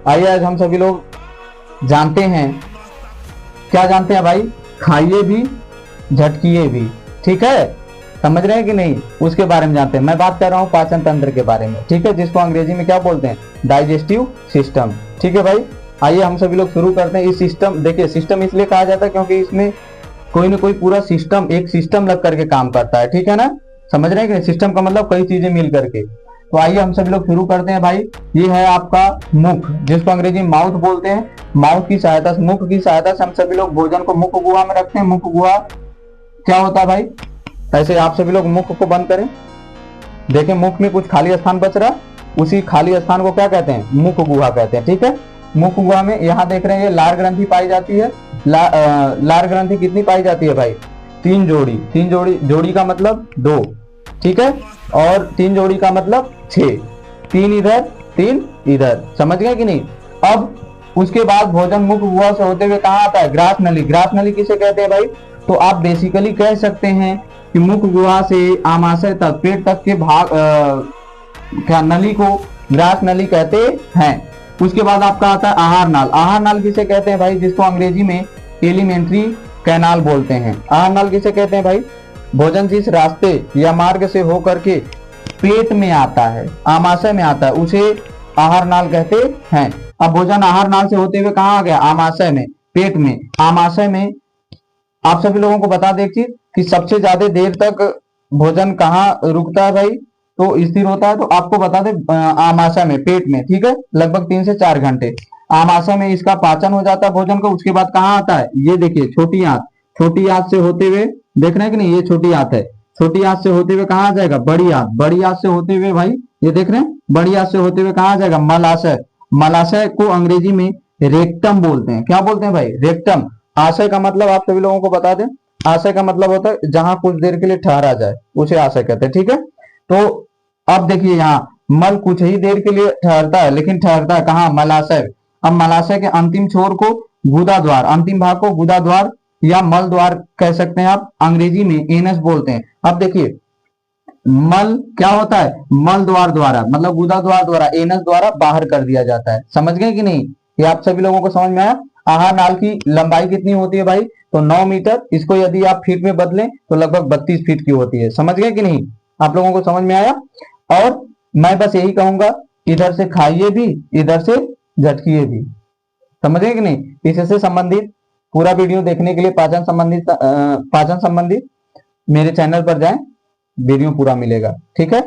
आइए आज हम सभी लोग जानते हैं, क्या जानते हैं भाई, खाइए भी झटकिए भी। ठीक है, समझ रहे हैं कि नहीं, उसके बारे में जानते हैं। मैं बात कर रहा हूँ पाचन तंत्र के बारे में, ठीक है, जिसको अंग्रेजी में क्या बोलते हैं, डाइजेस्टिव सिस्टम। ठीक है भाई, आइए हम सभी लोग शुरू करते हैं। इस सिस्टम, देखिए सिस्टम इसलिए कहा जाता है क्योंकि इसमें कोई ना कोई पूरा सिस्टम, एक सिस्टम लग करके काम करता है। ठीक है ना, समझ रहे हैं कि सिस्टम का मतलब कई चीजें मिल करके। तो आइए हम सभी लोग शुरू करते हैं भाई। ये है आपका मुख, जिसको अंग्रेजी में माउथ बोलते हैं। माउथ की सहायता से, मुख की सहायता से हम सभी लोग भोजन को मुख गुहा में रखते हैं। मुख गुहा क्या होता है भाई, ऐसे आप सभी लोग मुख को बंद करें, देखें मुख में कुछ खाली स्थान बच रहा, उसी खाली स्थान को क्या कहते हैं, मुख गुहा कहते हैं। ठीक है, मुख गुहा में यहाँ देख रहे हैं ये लार ग्रंथि पाई जाती है। लार ग्रंथि कितनी पाई जाती है भाई, 3 जोड़ी। 3 जोड़ी, जोड़ी का मतलब 2, ठीक है, और 3 जोड़ी का मतलब 6। 3 इधर 3 इधर, समझ गए कि नहीं। अब उसके बाद भोजन मुख गुहा से होते हुए कहाँ आता है, ग्रास नली। ग्रास नली किसे कहते हैं भाई, तो आप बेसिकली कह सकते हैं कि मुख गुहा से आमाशय तक, पेट तक के भाग क्या नली को ग्रास नली कहते हैं। उसके बाद आपका आता है आहार नाल। आहार नाल किसे कहते हैं भाई, जिसको अंग्रेजी में एलिमेंट्री कैनाल बोलते हैं। आहार नाल किसे कहते हैं भाई, भोजन जिस रास्ते या मार्ग से होकर के पेट में आता है, आमाशय में आता है, उसे आहार नाल कहते हैं। अब भोजन आहार नाल से होते हुए कहाँ आ गया, आमाशय में, पेट में। आमाशय में आप सभी लोगों को बता दें कि सबसे ज्यादा देर तक भोजन कहाँ रुकता है भाई, तो स्थिर होता है। तो आपको बता दें आमाशय में, पेट में, ठीक है, लगभग 3 से 4 घंटे आमाशय में इसका पाचन हो जाता है भोजन का। उसके बाद कहाँ आता है, ये देखिए छोटी आंत। छोटी आंत से होते हुए, देख रहे हैं कि नहीं, ये छोटी आंत है। छोटी आंत से होते हुए कहाँ आ जाएगा, बड़ी आंत। बड़ी आंत से होते हुए भाई, ये देख रहे हैं, बड़ी आंत से होते हुए कहाँ आ जाएगा, मलाशय। मलाशय को अंग्रेजी में रेक्टम बोलते हैं। क्या बोलते हैं भाई, रेक्टम। आशय का मतलब आप सभी लोगों को बता दें, आशय का मतलब होता है जहां कुछ देर के लिए ठहरा जाए, उसे आशय कहते हैं। ठीक है, तो अब देखिए यहाँ मल कुछ ही देर के लिए ठहरता है, लेकिन ठहरता है कहाँ, मलाशय। अब मलाशय के अंतिम छोर को गुदा द्वार, अंतिम भाग को गुदा द्वार या मल द्वार कह सकते हैं आप, अंग्रेजी में एनस बोलते हैं। अब देखिए मल क्या होता है, मल द्वार द्वारा, मतलब गुदा द्वार द्वारा, एनस द्वारा बाहर कर दिया जाता है। समझ गए कि नहीं, ये आप सभी लोगों को समझ में आया। आहार नाल की लंबाई कितनी होती है भाई, तो 9 मीटर। इसको यदि आप फीट में बदलें तो लगभग 32 फीट की होती है। समझ गए कि नहीं, आप लोगों को समझ में आया। और मैं बस यही कहूंगा, इधर से खाइए भी, इधर से झटकिए भी। समझ गए कि नहीं। इससे संबंधित पूरा वीडियो देखने के लिए पाचन संबंधित मेरे चैनल पर जाएं, वीडियो पूरा मिलेगा। ठीक है।